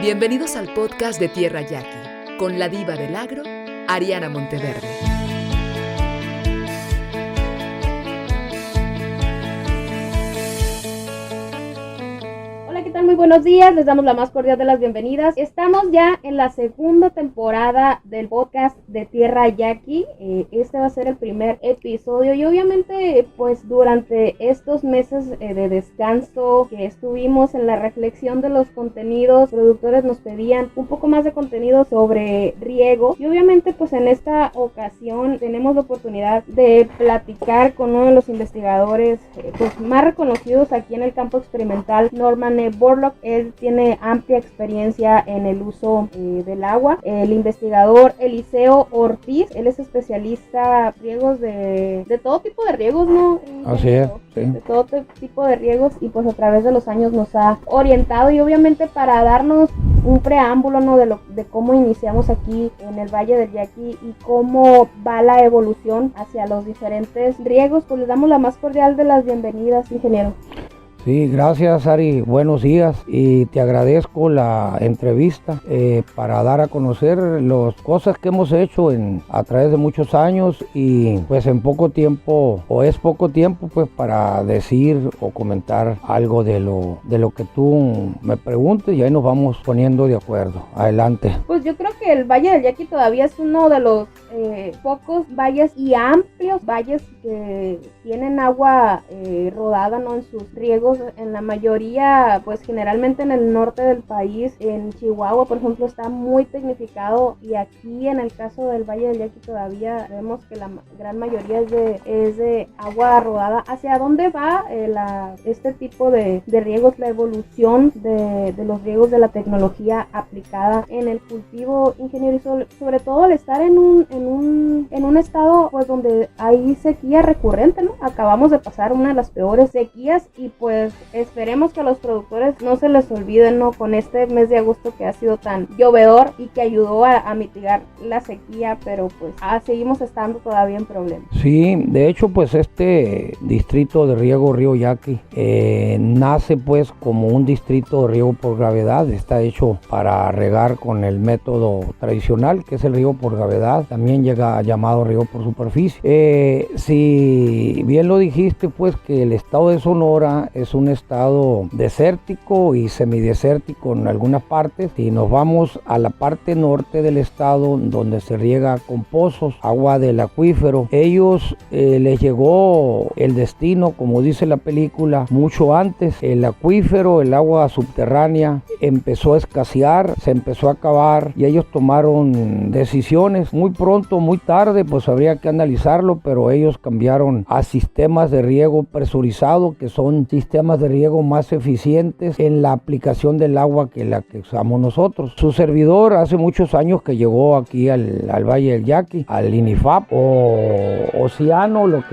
Bienvenidos al podcast de Tierra Yaqui, con la diva del agro, Ariana Monteverde. Hola, ¿qué tal? Muy buenos días, les damos la más cordial de las bienvenidas. Estamos ya en la segunda temporada del podcast de Tierra Yaqui. Este va a ser el primer episodio y obviamente pues durante estos meses de descanso que estuvimos en la reflexión de los contenidos, productores nos pedían un poco más de contenido sobre riego y obviamente pues en esta ocasión tenemos la oportunidad de platicar con uno de los investigadores pues más reconocidos aquí en el campo experimental, Norman Borlaug. Él tiene amplia experiencia en el uso del agua. El investigador Eliseo Ortiz, él es especialista en riegos de todo tipo de riegos, ¿no? Así es, sí. De todo tipo de riegos y pues a través de los años nos ha orientado y obviamente para darnos un preámbulo, ¿no? de cómo iniciamos aquí en el Valle del Yaqui y cómo va la evolución hacia los diferentes riegos, pues les damos la más cordial de las bienvenidas, ingeniero. Sí, gracias Ari, buenos días y te agradezco la entrevista para dar a conocer las cosas que hemos hecho a través de muchos años y pues en poco tiempo, o es poco tiempo pues para decir o comentar algo de lo que tú me preguntes y ahí nos vamos poniendo de acuerdo. Adelante. Pues yo creo que el Valle del Yaqui todavía es uno de los pocos valles y amplios valles que tienen agua rodada, ¿no? En sus riegos. En la mayoría, pues generalmente en el norte del país, en Chihuahua, por ejemplo, está muy tecnificado y aquí en el caso del Valle del Yaqui todavía vemos que la gran mayoría es de agua rodada. ¿Hacia dónde va este tipo de riegos, la evolución de los riegos de la tecnología aplicada en el cultivo, ingeniero? Y sobre todo al estar en un estado pues donde hay sequía recurrente, ¿no? Acabamos de pasar una de las peores sequías y pues esperemos que a los productores no se les olviden, ¿no? Con este mes de agosto que ha sido tan llovedor y que ayudó a mitigar la sequía, pero pues seguimos estando todavía en problemas. Sí, de hecho pues este distrito de riego Río Yaqui nace pues como un distrito de riego por gravedad. Está hecho para regar con el método tradicional, que es el riego por gravedad, también llamado riego por superficie. Si bien lo dijiste pues que el estado de Sonora es un estado desértico y semidesértico en algunas partes. Si nos vamos a la parte norte del estado, donde se riega con pozos, agua del acuífero, ellos les llegó el destino, como dice la película, mucho antes. El acuífero, el agua subterránea, empezó a escasear, se empezó a acabar y ellos tomaron decisiones muy pronto, muy tarde, pues habría que analizarlo, pero ellos cambiaron a sistemas de riego presurizado, que son sistemas de riego más eficientes en la aplicación del agua que la que usamos nosotros. Su servidor hace muchos años que llegó aquí al Valle del Yaqui, al INIFAP o Océano, lo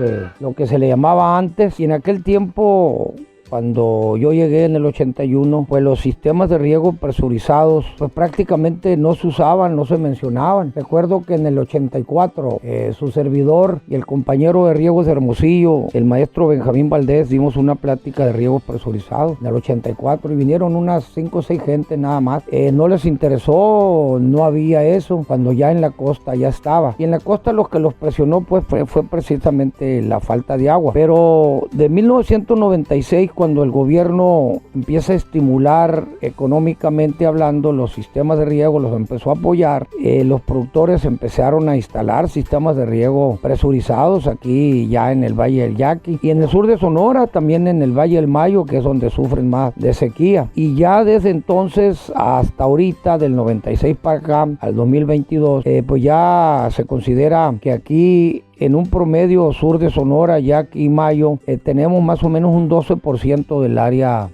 que se le llamaba antes, y en aquel tiempo, cuando yo llegué en el 81, pues los sistemas de riego presurizados pues prácticamente no se usaban, no se mencionaban. Recuerdo que en el 84 su servidor y el compañero de riegos de Hermosillo, el maestro Benjamín Valdés, dimos una plática de riegos presurizados en el 84 y vinieron unas 5 o 6 gente nada más. No les interesó, no había eso, cuando ya en la costa ya estaba. Y en la costa lo que los presionó pues fue precisamente la falta de agua. Pero de 1996, cuando el gobierno empieza a estimular económicamente hablando los sistemas de riego, los empezó a apoyar, los productores empezaron a instalar sistemas de riego presurizados aquí ya en el Valle del Yaqui y en el sur de Sonora, también en el Valle del Mayo, que es donde sufren más de sequía. Y ya desde entonces hasta ahorita, del 96 para acá al 2022, pues ya se considera que aquí en un promedio sur de Sonora, Yaqui y Mayo, tenemos más o menos un 12% del área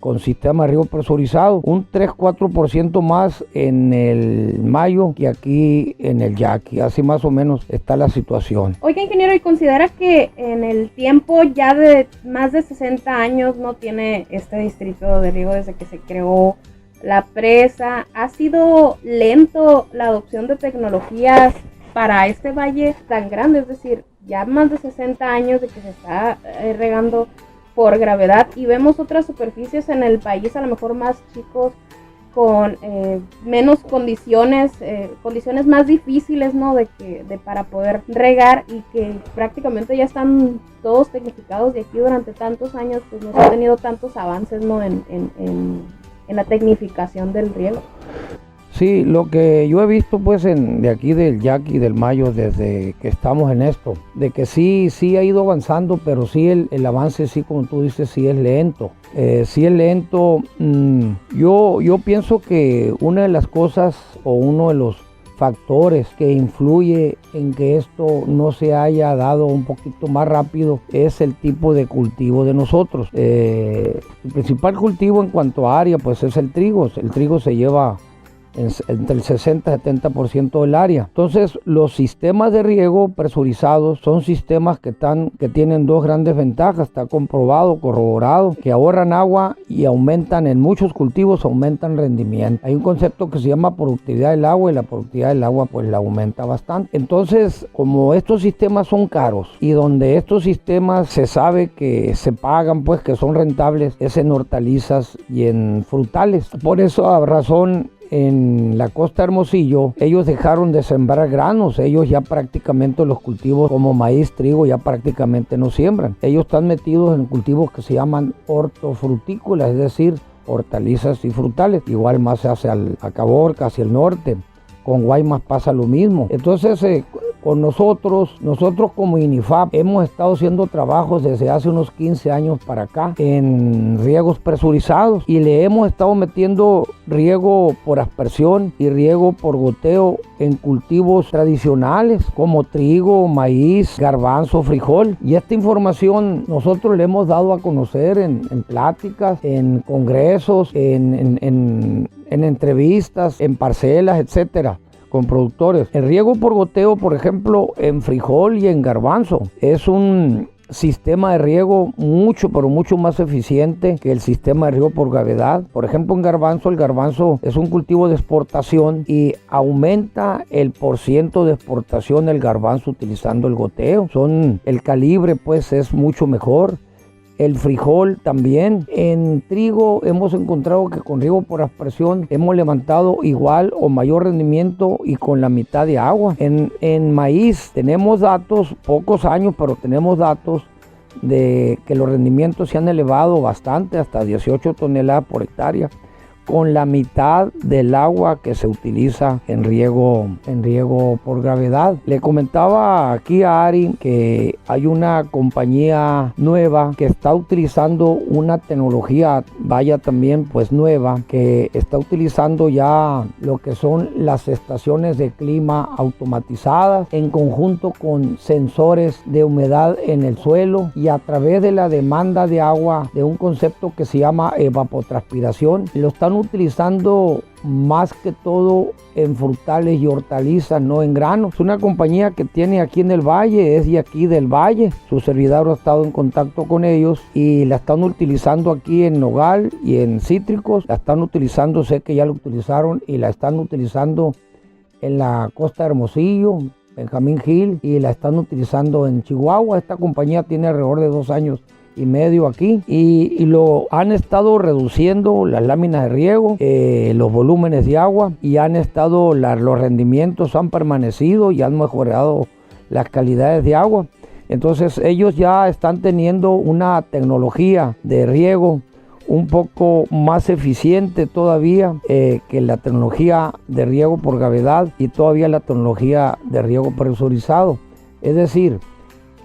con sistema de riego presurizado, un 3-4% más en el Mayo que aquí en el Yaqui. Así más o menos está la situación. Oiga, ingeniero, ¿y considera que en el tiempo ya de más de 60 años no tiene este distrito de riego desde que se creó la presa? ¿Ha sido lento la adopción de tecnologías para este valle tan grande? Es decir, ya más de 60 años de que se está regando por gravedad, y vemos otras superficies en el país a lo mejor más chicos, con menos condiciones más difíciles, ¿no? de para poder regar, y que prácticamente ya están todos tecnificados, de aquí durante tantos años pues no se han tenido tantos avances, ¿no? en la tecnificación del riego. Sí, lo que yo he visto pues de aquí del Yaqui, del Mayo, desde que estamos en esto, de que sí ha ido avanzando, pero sí el avance, sí, como tú dices, sí es lento. Yo pienso que una de las cosas o uno de los factores que influye en que esto no se haya dado un poquito más rápido es el tipo de cultivo de nosotros. El principal cultivo en cuanto a área pues es el trigo. El trigo se lleva entre el 60 y 70% del área. Entonces, los sistemas de riego presurizados son sistemas que tienen dos grandes ventajas. Está comprobado, corroborado, que ahorran agua y aumentan, en muchos cultivos aumentan rendimiento. Hay un concepto que se llama productividad del agua, y la productividad del agua pues la aumenta bastante. Entonces, como estos sistemas son caros y donde estos sistemas se sabe que se pagan, pues que son rentables, es en hortalizas y en frutales. Por esa razón, en la costa de Hermosillo, ellos dejaron de sembrar granos. Ellos ya prácticamente los cultivos como maíz, trigo, ya prácticamente no siembran. Ellos están metidos en cultivos que se llaman hortofrutícolas, es decir, hortalizas y frutales. Igual más hacia Caborca, hacia el norte. Con Guaymas pasa lo mismo. Entonces, con nosotros como INIFAP hemos estado haciendo trabajos desde hace unos 15 años para acá en riegos presurizados, y le hemos estado metiendo riego por aspersión y riego por goteo en cultivos tradicionales como trigo, maíz, garbanzo, frijol. Y esta información nosotros le hemos dado a conocer en pláticas, en congresos, en entrevistas, en parcelas, etcétera, con productores. El riego por goteo, por ejemplo, en frijol y en garbanzo, es un sistema de riego mucho, pero mucho más eficiente que el sistema de riego por gravedad. Por ejemplo, en garbanzo, el garbanzo es un cultivo de exportación y aumenta el porciento de exportación del garbanzo utilizando el goteo. El calibre pues es mucho mejor. El frijol también. En trigo hemos encontrado que con riego por aspersión hemos levantado igual o mayor rendimiento y con la mitad de agua. En maíz tenemos datos, pocos años, pero tenemos datos de que los rendimientos se han elevado bastante, hasta 18 toneladas por hectárea, con la mitad del agua que se utiliza en riego por gravedad. Le comentaba aquí a Ari que hay una compañía nueva que está utilizando una tecnología, también pues nueva, que está utilizando ya lo que son las estaciones de clima automatizadas en conjunto con sensores de humedad en el suelo, y a través de la demanda de agua de un concepto que se llama evapotranspiración, lo están utilizando más que todo en frutales y hortalizas, no en granos. Es una compañía que tiene aquí en el valle, es de aquí del valle. Su servidor ha estado en contacto con ellos y la están utilizando aquí en nogal y en cítricos. La están utilizando, sé que ya la utilizaron y la están utilizando en la costa de Hermosillo, Benjamín Gil, y la están utilizando en Chihuahua. Esta compañía tiene alrededor de 2 años y medio aquí, y lo han estado reduciendo las láminas de riego, los volúmenes de agua, y los rendimientos han permanecido y han mejorado las calidades de agua. Entonces ellos ya están teniendo una tecnología de riego un poco más eficiente todavía que la tecnología de riego por gravedad y todavía la tecnología de riego presurizado. Es decir,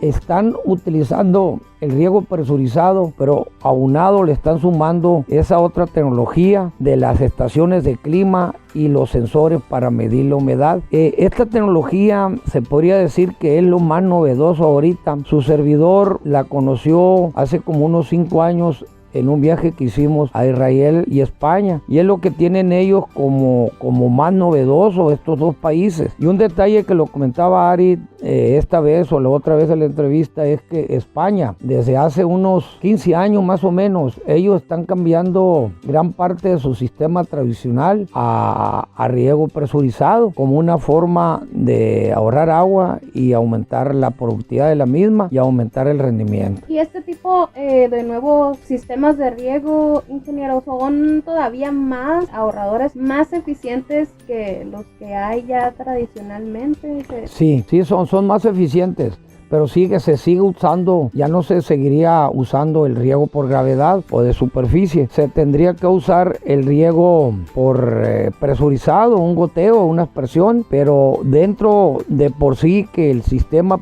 están utilizando el riego presurizado, pero aunado le están sumando esa otra tecnología de las estaciones de clima y los sensores para medir la humedad. Esta tecnología se podría decir que es lo más novedoso ahorita. Su servidor la conoció hace como unos 5 años en un viaje que hicimos a Israel y España, y es lo que tienen ellos como más novedoso estos dos países. Y un detalle que lo comentaba Ari esta vez o la otra vez en la entrevista es que España, desde hace unos 15 años más o menos, ellos están cambiando gran parte de su sistema tradicional a riego presurizado como una forma de ahorrar agua y aumentar la productividad de la misma y aumentar el rendimiento. Y este tipo de nuevos sistemas de riego, ingeniero, son todavía más ahorradores, más eficientes que los que hay ya tradicionalmente. Sí, son más eficientes, pero se sigue usando, ya no se seguiría usando el riego por gravedad o de superficie. Se tendría que usar el riego por presurizado, un goteo, una aspersión, pero dentro de por sí que el sistema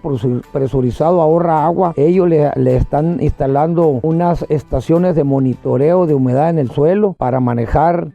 presurizado ahorra agua, ellos le están instalando unas estaciones de monitoreo de humedad en el suelo para manejar,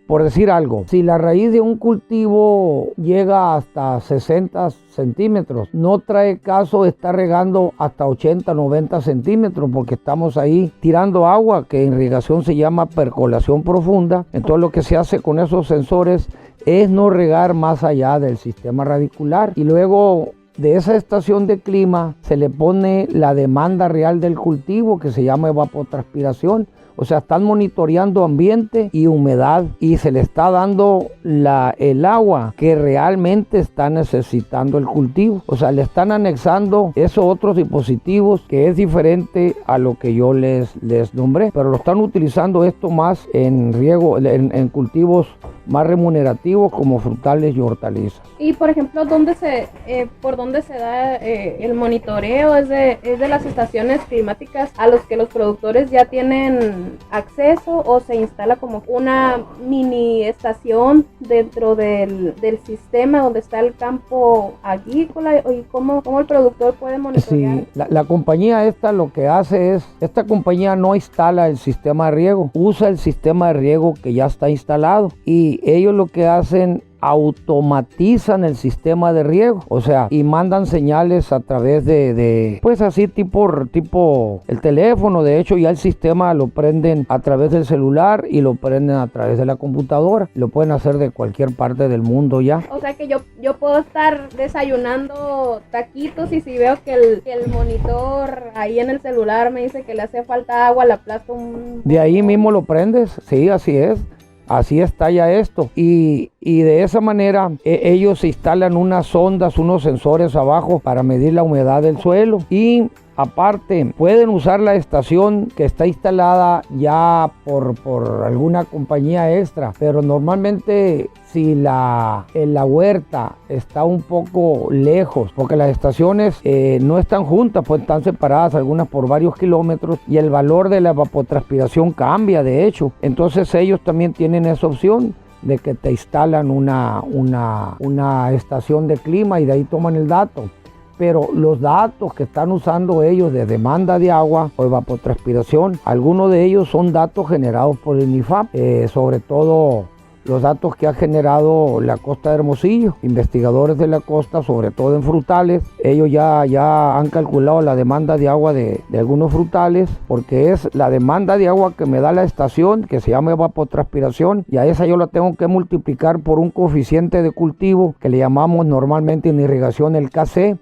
por decir algo, si la raíz de un cultivo llega hasta 60 centímetros, no trae caso estar regando hasta 80, 90 centímetros, porque estamos ahí tirando agua, que en irrigación se llama percolación profunda. Entonces lo que se hace con esos sensores es no regar más allá del sistema radicular, y luego de esa estación de clima se le pone la demanda real del cultivo, que se llama evapotranspiración. O sea, están monitoreando ambiente y humedad y se le está dando el agua que realmente está necesitando el cultivo. O sea, le están anexando esos otros dispositivos que es diferente a lo que yo les nombré, pero lo están utilizando esto más en riego, en cultivos más remunerativos como frutales y hortalizas. Y por ejemplo, ¿por dónde se da el monitoreo? ¿Es de las estaciones climáticas a los que los productores ya tienen acceso, o se instala como una mini estación dentro del sistema donde está el campo agrícola? ¿Y cómo el productor puede monitorear? Sí, la compañía lo que hace es, esta compañía no instala el sistema de riego, usa el sistema de riego que ya está instalado, y ellos lo que hacen, automatizan el sistema de riego, o sea, y mandan señales a través de pues así tipo el teléfono. De hecho, ya el sistema lo prenden a través del celular y lo prenden a través de la computadora. Lo pueden hacer de cualquier parte del mundo ya. O sea que yo puedo estar desayunando taquitos, y si veo que el monitor ahí en el celular me dice que le hace falta agua, le aplasto de ahí mismo lo prendes. Sí, así es. Así está ya esto, y de esa manera ellos instalan unas sondas, unos sensores abajo para medir la humedad del suelo, y aparte pueden usar la estación que está instalada ya por alguna compañía extra, pero normalmente si la huerta está un poco lejos, porque las estaciones no están juntas, pues están separadas, algunas por varios kilómetros, y el valor de la evapotranspiración cambia, de hecho. Entonces ellos también tienen esa opción de que te instalan una estación de clima y de ahí toman el dato. Pero los datos que están usando ellos de demanda de agua o evapotranspiración, algunos de ellos son datos generados por el INIFAP, sobre todo los datos que ha generado la costa de Hermosillo. Investigadores de la costa, sobre todo en frutales, ellos ya han calculado la demanda de agua de algunos frutales, porque es la demanda de agua que me da la estación, que se llama evapotranspiración, y a esa yo la tengo que multiplicar por un coeficiente de cultivo que le llamamos normalmente en irrigación el KC,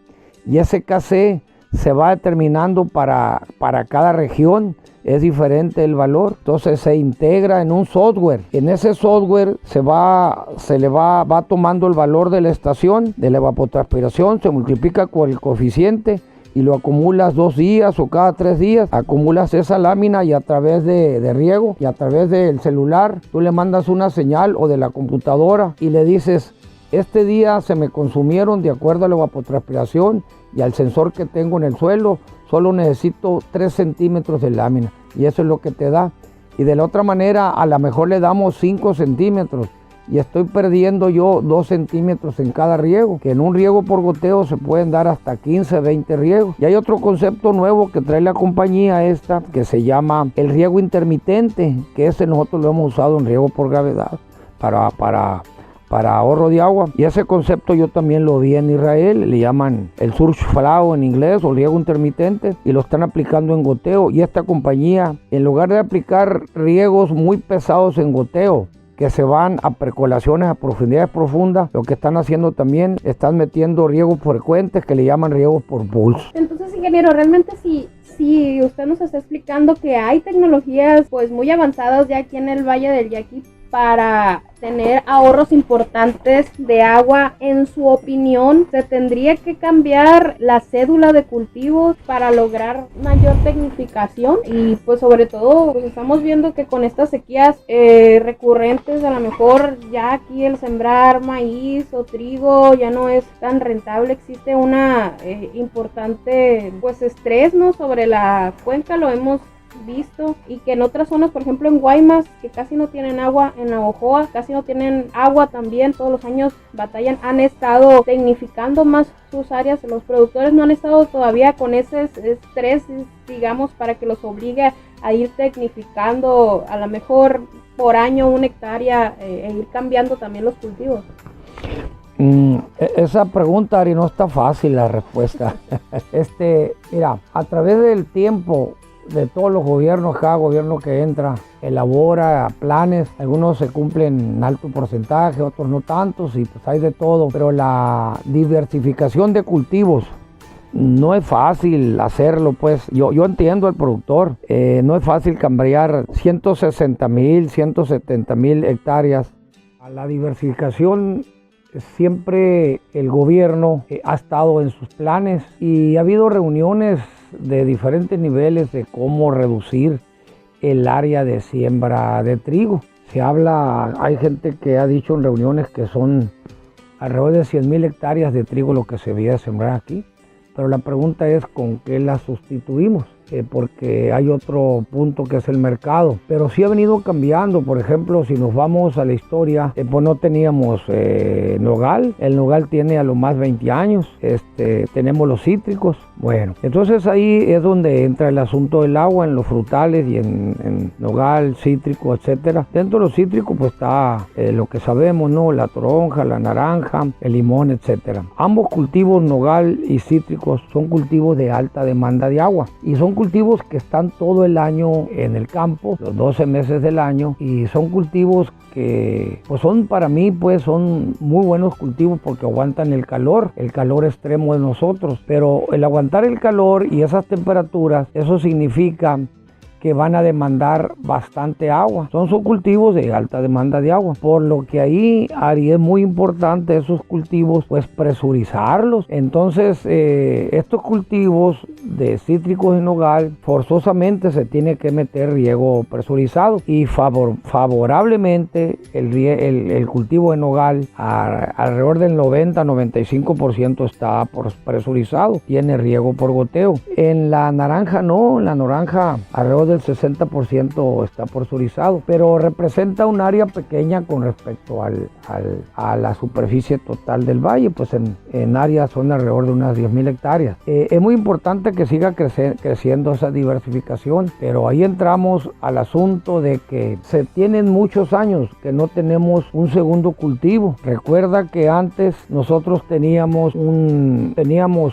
y ese KC se va determinando para cada región. Es diferente el valor, entonces se integra en un software. En ese software se le va tomando el valor de la estación, de la evapotranspiración, se multiplica con el coeficiente y lo acumulas 2 días o cada 3 días, acumulas esa lámina, y a través de riego y a través del celular tú le mandas una señal, o de la computadora, y le dices: este día se me consumieron, de acuerdo a la evapotranspiración y al sensor que tengo en el suelo, solo necesito 3 centímetros de lámina, y eso es lo que te da. Y de la otra manera, a lo mejor le damos 5 centímetros y estoy perdiendo yo 2 centímetros en cada riego, que en un riego por goteo se pueden dar hasta 15, 20 riegos. Y hay otro concepto nuevo que trae la compañía esta, que se llama el riego intermitente, que nosotros lo hemos usado en riego por gravedad para para ahorro de agua. Y ese concepto yo también lo vi en Israel, le llaman el surge flow en inglés o riego intermitente, y lo están aplicando en goteo. Y esta compañía, en lugar de aplicar riegos muy pesados en goteo, que se van a percolaciones a profundidades profundas, lo que están haciendo también, están metiendo riegos frecuentes que le llaman riegos por pulso. Entonces, ingeniero, realmente si usted nos está explicando que hay tecnologías pues muy avanzadas ya aquí en el Valle del Yaqui para tener ahorros importantes de agua, en su opinión, ¿se tendría que cambiar la cédula de cultivos para lograr mayor tecnificación? Y pues sobre todo, pues estamos viendo que con estas sequías recurrentes, a lo mejor ya aquí el sembrar maíz o trigo ya no es tan rentable. Existe una importante pues estrés, ¿no?, sobre la cuenca, lo hemos visto, y que en otras zonas, por ejemplo en Guaymas, que casi no tienen agua, en Navojoa casi no tienen agua también, todos los años batallan, han estado tecnificando más sus áreas, los productores no han estado todavía con ese estrés, digamos, para que los obligue a ir tecnificando a lo mejor por año una hectárea e ir cambiando también los cultivos. Esa pregunta, Ari, no está fácil la respuesta. Mira, a través del tiempo de todos los gobiernos, cada gobierno que entra elabora planes, algunos se cumplen en alto porcentaje, otros no tantos, y pues hay de todo, pero la diversificación de cultivos no es fácil hacerlo, pues yo entiendo al productor, no es fácil cambiar 160,000, 170,000 hectáreas. A la diversificación siempre el gobierno ha estado en sus planes, y ha habido reuniones de diferentes niveles de cómo reducir el área de siembra de trigo. Hay gente que ha dicho en reuniones que son alrededor de 100,000 hectáreas de trigo lo que se debía sembrar aquí, pero la pregunta es ¿con qué la sustituimos? Porque hay otro punto que es el mercado, pero sí ha venido cambiando. Por ejemplo, si nos vamos a la historia, pues no teníamos nogal, el nogal tiene a lo más 20 años, tenemos los cítricos. Bueno, entonces ahí es donde entra el asunto del agua en los frutales y en nogal, cítrico, etcétera. Dentro de los cítricos pues está lo que sabemos, ¿no? La toronja, la naranja, el limón, etcétera. Ambos cultivos, nogal y cítricos, son cultivos de alta demanda de agua, y son cultivos que están todo el año en el campo, los 12 meses del año, y son cultivos que pues son, para mí, pues son muy buenos cultivos porque aguantan el calor extremo de nosotros. Pero el aguantar el calor y esas temperaturas, eso significa que van a demandar bastante agua. Son cultivos de alta demanda de agua, por lo que ahí, Ari, es muy importante esos cultivos pues presurizarlos. Entonces estos cultivos de cítricos y nogal forzosamente se tiene que meter riego presurizado, y favorablemente el cultivo de nogal alrededor del 90-95% está presurizado, tiene riego por goteo. En la naranja no, en la naranja alrededor del 60% está presurizado, pero representa un área pequeña con respecto a la superficie total del valle, pues en áreas son alrededor de unas 10,000 hectáreas. Es muy importante que siga creciendo esa diversificación, pero ahí entramos al asunto de que se tienen muchos años que no tenemos un segundo cultivo. Recuerda que antes nosotros teníamos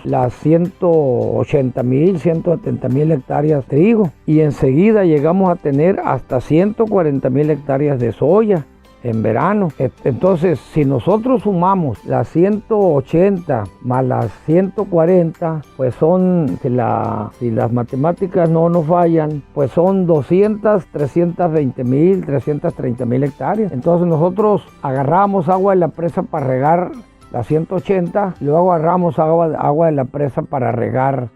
las 180,000, 170,000 hectáreas de trigo, y enseguida llegamos a tener hasta 140,000 hectáreas de soya en verano. Entonces, si nosotros sumamos las 180 más las 140, pues son, si las matemáticas no nos fallan, pues son 320,000, 330,000 hectáreas. Entonces nosotros agarramos agua de la presa para regar las 180, luego agarramos agua de la presa para regar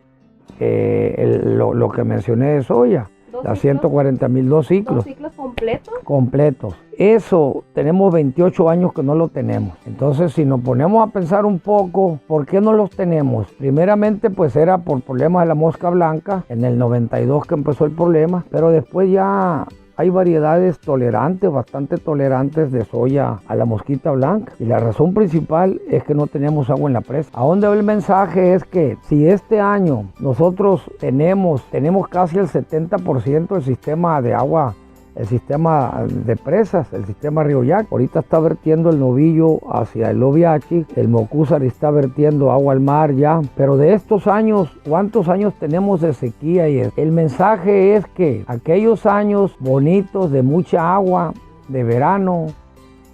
lo que mencioné de soya. Las 140,000, 2 ciclos. ¿2 ciclos completos? Completos. Eso tenemos 28 años que no lo tenemos. Entonces, si nos ponemos a pensar un poco, ¿por qué no los tenemos? Primeramente, pues era por problemas de la mosca blanca, en el 92 que empezó el problema, pero después ya hay variedades tolerantes, bastante tolerantes de soya a la mosquita blanca. Y la razón principal es que no tenemos agua en la presa. A dónde va el mensaje es que si este año nosotros tenemos casi el 70% del sistema de agua el sistema de presas, el sistema Río Yaqui. Ahorita está vertiendo el Novillo hacia el Oviachi, el Mocúzar está vertiendo agua al mar ya. Pero de estos años, ¿cuántos años tenemos de sequía? Y el mensaje es que aquellos años bonitos de mucha agua, de verano,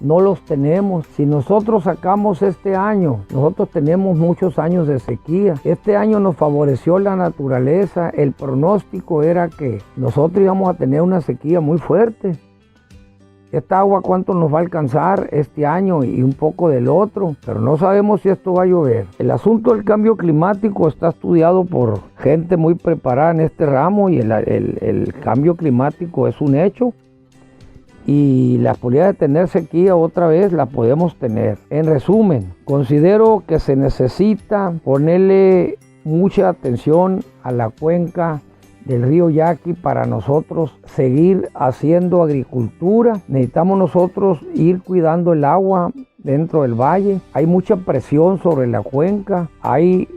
no los tenemos. Si nosotros sacamos este año, nosotros tenemos muchos años de sequía. Este año nos favoreció la naturaleza. El pronóstico era que nosotros íbamos a tener una sequía muy fuerte. Esta agua cuánto nos va a alcanzar este año y un poco del otro, pero no sabemos si esto va a llover. El asunto del cambio climático está estudiado por gente muy preparada en este ramo y el cambio climático es un hecho. Y la posibilidad de tener sequía otra vez la podemos tener. En resumen, considero que se necesita ponerle mucha atención a la cuenca del río Yaqui para nosotros seguir haciendo agricultura. Necesitamos nosotros ir cuidando el agua dentro del valle. Hay mucha presión sobre la cuenca, hay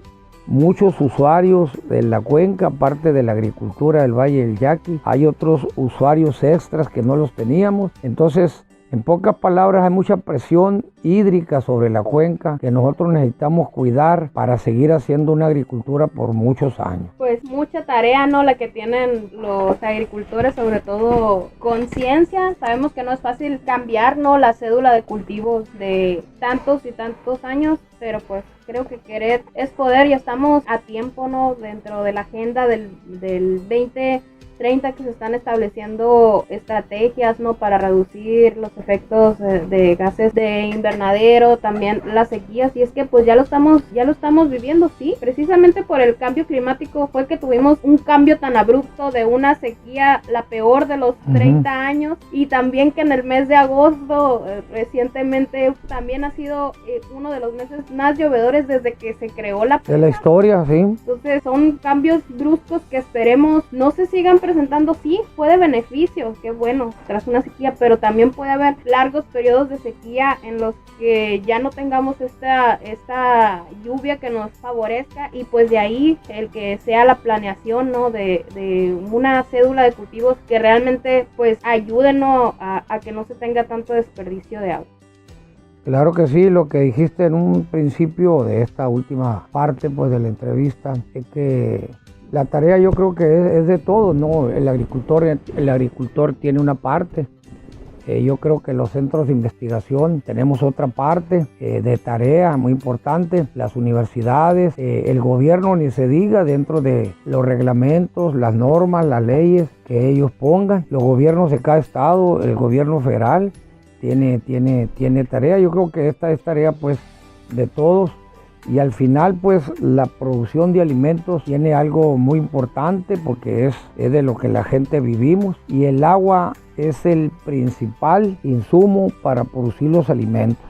muchos usuarios de la cuenca, aparte de la agricultura del Valle del Yaqui. Hay otros usuarios extras que no los teníamos. Entonces, en pocas palabras, hay mucha presión hídrica sobre la cuenca que nosotros necesitamos cuidar para seguir haciendo una agricultura por muchos años. Pues mucha tarea, ¿no? La que tienen los agricultores, sobre todo conciencia. Sabemos que no es fácil cambiar, ¿no? La cédula de cultivos de tantos y tantos años, pero pues creo que querer es poder y estamos a tiempo, ¿no? Dentro de la agenda del 2030 que se están estableciendo estrategias, ¿no? Para reducir los efectos de gases de invernadero, también las sequías, y es que pues ya lo estamos viviendo, sí, precisamente por el cambio climático fue que tuvimos un cambio tan abrupto de una sequía, la peor de los 30 años, y también que en el mes de agosto recientemente también ha sido uno de los meses más llovedores desde que se creó de la historia, sí. Entonces son cambios bruscos que esperemos no se sigan presentando. Sí, fue de beneficio, qué bueno, tras una sequía, pero también puede haber largos periodos de sequía en los que ya no tengamos esta lluvia que nos favorezca, y pues de ahí el que sea la planeación, ¿no? de una cédula de cultivos que realmente pues ayuden, ¿no? a que no se tenga tanto desperdicio de agua. Claro que sí, lo que dijiste en un principio de esta última parte pues de la entrevista es que la tarea yo creo que es de todos, ¿no? El agricultor tiene una parte. Yo creo que los centros de investigación tenemos otra parte de tarea muy importante. Las universidades, el gobierno ni se diga dentro de los reglamentos, las normas, las leyes que ellos pongan. Los gobiernos de cada estado, el gobierno federal tiene tarea. Yo creo que esta es tarea pues de todos. Y al final pues la producción de alimentos tiene algo muy importante porque es de lo que la gente vivimos, y el agua es el principal insumo para producir los alimentos.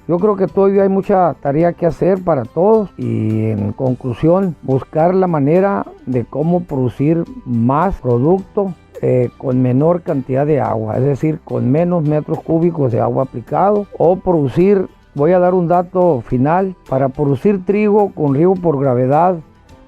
Yo creo que todavía hay mucha tarea que hacer para todos, y en conclusión buscar la manera de cómo producir más producto con menor cantidad de agua, es decir, con menos metros cúbicos de agua aplicado, o producir. Voy a dar un dato final. Para producir trigo con riego por gravedad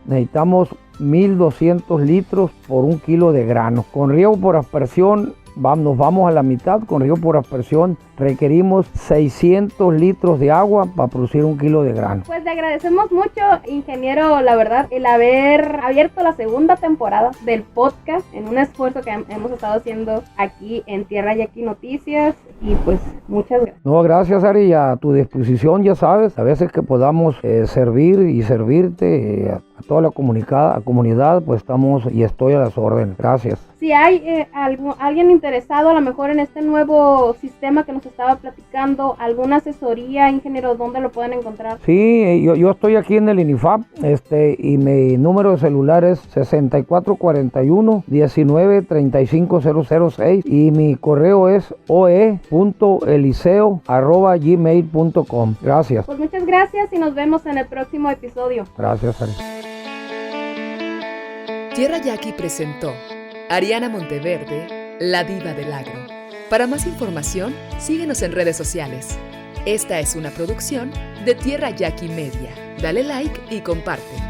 necesitamos 1.200 litros por 1 kilo de grano. Con riego por aspersión nos vamos a la mitad. Con riego por aspersión requerimos 600 litros de agua para producir 1 kilo de grano. Pues le agradecemos mucho, ingeniero, la verdad, el haber abierto la segunda temporada del podcast en un esfuerzo que hemos estado haciendo aquí en Tierra Yaqui Noticias, y pues muchas gracias. No, gracias, Ari, a tu disposición, ya sabes, a veces que podamos servir y servirte a toda la comunidad, pues estamos y estoy a las órdenes. Gracias. Si hay alguien interesado a lo mejor en este nuevo sistema que nos estaba platicando, alguna asesoría, ingeniero, ¿dónde lo pueden encontrar? Sí, yo estoy aquí en el INIFAP, y mi número de celular es 6441-1935-006, y mi correo es oe.eliseo@gmail.com. Gracias. Pues muchas gracias y nos vemos en el próximo episodio. Gracias, Ari. Tierra Yaqui presentó Ariana Monteverde, la diva del agro. Para más información, síguenos en redes sociales. Esta es una producción de Tierra Yaqui Media. Dale like y comparte.